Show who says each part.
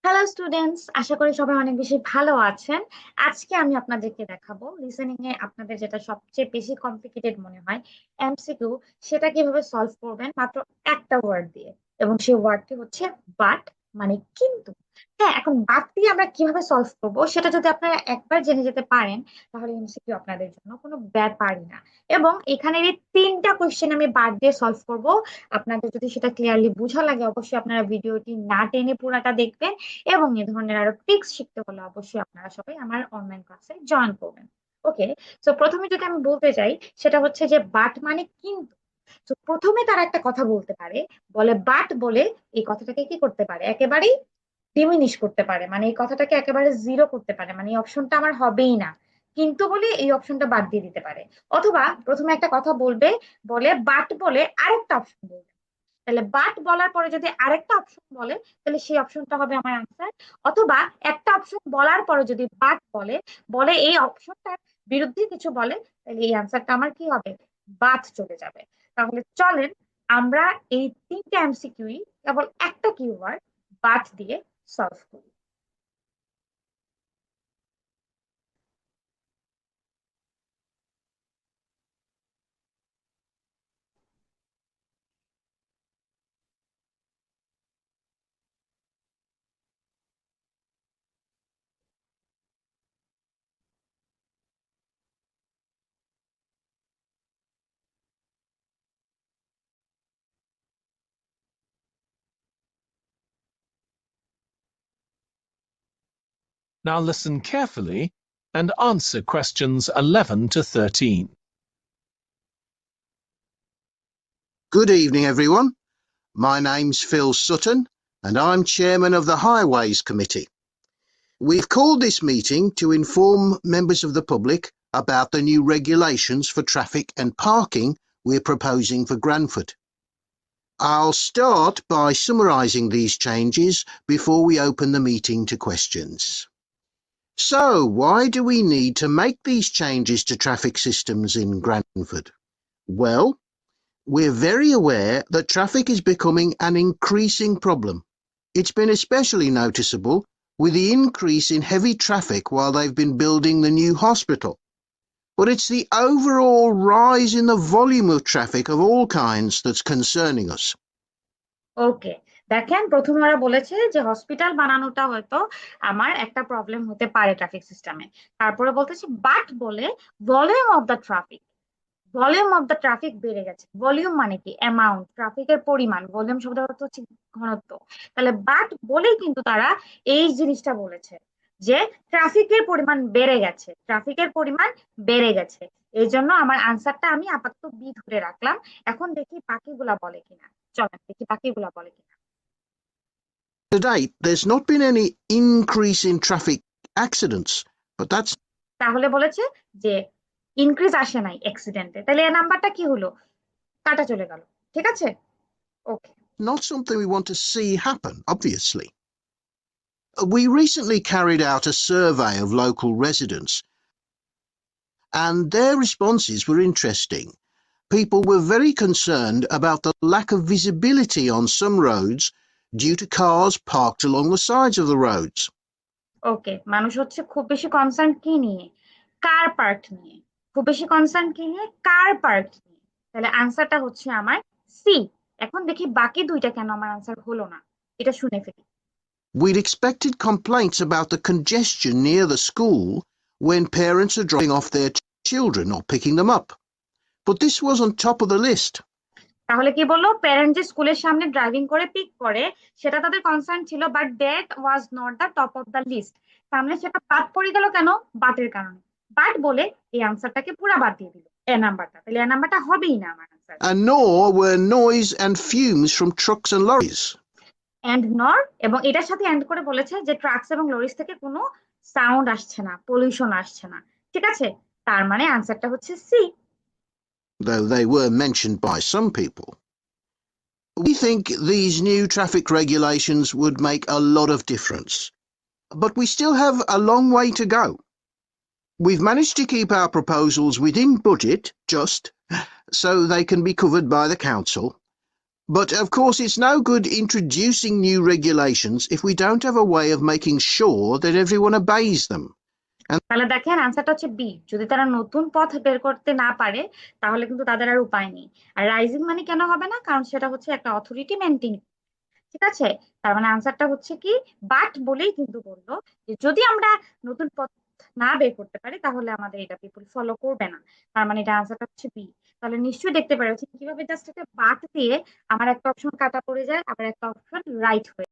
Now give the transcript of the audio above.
Speaker 1: Hello students, আশা করি সবাই অনেক বেশি ভালো আছেন। আজকে আমি আপনাদেরকে দেখাবো লিসেনিং এ আপনাদের যেটা সবচেয়ে বেশি কমপ্লিকেটেড মনে হয়, এমসিকিউ, সেটা কিভাবে সলভ করবেন মাত্র একটা ওয়ার্ড দিয়ে। এবং সেই ওয়ার্ডটি হচ্ছে বাট, মানে কিন্তু। হ্যাঁ, এখন বাট দিয়ে আমরা কিভাবে সলভ করব সেটা যদি আপনারা একবার জেনে যেতে পারেন, তাহলে এমসিকিউ আপনাদের জন্য কোনো ব্যাপারই না। এবং এখানে এই তিনটা কোশ্চেন আমি বাট দিয়ে সলভ করব। আপনাদের যদি সেটা ক্লিয়ারলি বোঝা লাগে, অবশ্যই আপনারা ভিডিওটি না টেনে পুরাটা দেখবেন। এবং এ ধরনের আরো ট্রিক্স শিখতে হলে অবশ্যই আপনারা সবাই আমার অনলাইন ক্লাসে জয়েন করবেন। ওকে, তো প্রথমে যদি আমি বলতে চাই, সেটা হচ্ছে যে বাট মানে কিন্তু। তো প্রথমে তারা একটা কথা বলতে পারে, বলে বাট বলে এই কথাটাকে কি করতে পারে, একেবারেই ডিমিনিশ করতে পারে, মানে এই কথাটাকে একেবারে জিরো করতে পারে, মানে এই অপশনটা আমার হবেই না। কিন্তু বলে এই অপশনটা বাদ দিয়ে দিতে পারে। অথবা প্রথমে একটা কথা বলবে, বলে বাট বলে আরেকটা অপশন বলবে। তাহলে বাট বলার পরে যদি আরেকটা অপশন বলে, তাহলে সেই অপশনটা হবে আমার আনসার। অথবা একটা অপশন বলার পরে যদি বাট বলে, বলে এই অপশনটার বিরুদ্ধে কিছু বলে, তাহলে এই আনসারটা আমার কি হবে, বাদ চলে যাবে। তাহলে চলেন আমরা এই তিনটে এমসিকিউই কেবল একটা কিওয়ার্ড বাট দিয়ে সলভ করি।
Speaker 2: Now listen carefully and answer questions 11 to 13.
Speaker 3: Good evening, everyone. My name's Phil Sutton, and I'm chairman of the Highways Committee. We've called this meeting to inform members of the public about the new regulations for traffic and parking we're proposing for Granford. I'll start by summarising these changes before we open the meeting to questions. So, why do we need to make these changes to traffic systems in Granford? Well, we're very aware that traffic is becoming an increasing problem. It's been especially noticeable with the increase in heavy traffic while they've been building the new hospital. But it's the overall rise in the volume of traffic of all kinds that's concerning us.
Speaker 1: ওকে, দেখেন প্রথমে ওরা বলেছে যে hospital বানানোটা হয়তো আমার একটা problem হতে পারে ট্রাফিক সিস্টেমে। তারপরে বলতেছে বাট বলে volume of the traffic, volume of the traffic বেড়ে গেছে। ভলিউম মানে কি, অ্যামাউন্ট, ট্রাফিকের পরিমাণ। ভলিউম শব্দের অর্থ হচ্ছে ঘনত্ব। তাহলে বাট বলেই কিন্তু তারা এই জিনিসটা বলেছে যে ট্রাফিকের পরিমাণ বেড়ে গেছে, ট্রাফিকের পরিমাণ বেড়ে গেছে। এই জন্য আমার আনসারটা আমি আপাতত বি ধরে রাখলাম। এখন দেখি বাকিগুলা বলে কিনা। চলেন দেখি বাকিগুলা বলে কিনা।
Speaker 3: To date, there's not been any increase in traffic accidents, but that's
Speaker 1: তাহলে বলেছে যে ইনক্রিজ আসে নাই অ্যাক্সিডেন্টে, তাহলে এই নাম্বারটা কি হলো, কাটা চলে গেল। ঠিক আছে, ওকে।
Speaker 3: not something we want to see happen, obviously. We recently carried out a survey of local residents, and their responses were interesting. People were very concerned about the lack of visibility on some roads due to cars parked along the sides of the roads.
Speaker 1: ওকে, মানুষ হচ্ছে খুব বেশি concern কি নিয়ে, car park নিয়ে। খুব বেশি concern কি নিয়ে, কার পার্ক নিয়ে। তাহলে আনসারটা হচ্ছে আমার সি। এখন দেখি বাকি দুইটা কেন আমার আনসার হলো না, এটা শুনে ফেলি।
Speaker 3: We'd expected complaints about the congestion near the school when parents are dropping off their children or picking them up. But this was on top of the list.
Speaker 1: তাহলে কি বললো, প্যারেন্ট যে স্কুলের সামনে ড্রাইভিং করে পিক করে সেটা তাদের কনসার্ন ছিল, but that was not the top of the list. সামনে সেটা বাদ পড়ে গেল কেন, বাটের কারণে। বাট বলে এই আনসারটাকে পুরা বাদ দিয়ে দিল এ নাম্বারটা, তাহলে এ নাম্বারটা হবেই না আমার answer.
Speaker 3: And nor were noise and fumes from trucks and lorries.
Speaker 1: And nor, এবং এটার সাথে এন্ড করে বলেছে যে ট্রাকস এবং লরিস থেকে কোনো সাউন্ড আসছে না, পলিউশন আসছে না। ঠিক আছে, তার মানে আনসারটা হচ্ছে C.
Speaker 3: Though they were mentioned by some people. We think these new traffic regulations would make a lot of difference, but we still have a long way to go. We've managed to keep our proposals within budget, just so they can be covered by the council, But of course, it's no good introducing new regulations if we don't have a way of making sure that everyone obeys them.
Speaker 1: তাহলে দেখেন আনসারটা হচ্ছে B. যদি তারা নতুন পথ বের করতে না পারে তাহলে কিন্তু তাদের আর উপায় নেই। আর রাইজিং মানে কেন হবে না, কারণ সেটা হচ্ছে একটা অথরিটি মেনটেন। ঠিক আছে, তার মানে আনসারটা হচ্ছে কি বাট বলেই কিন্তু বললো যে যদি আমরা নতুন পথ না বের করতে পারি তাহলে আমাদের এটা পিপল ফলো করবে না। তার মানে এটা আনসারটা হচ্ছে বি। তাহলে নিশ্চয়ই দেখতে পাচ্ছি কিভাবে জাস্ট একটা বাট দিয়ে আমার একটা অপশন কাটা পড়ে যায়, আবার একটা অপশন রাইট হয়ে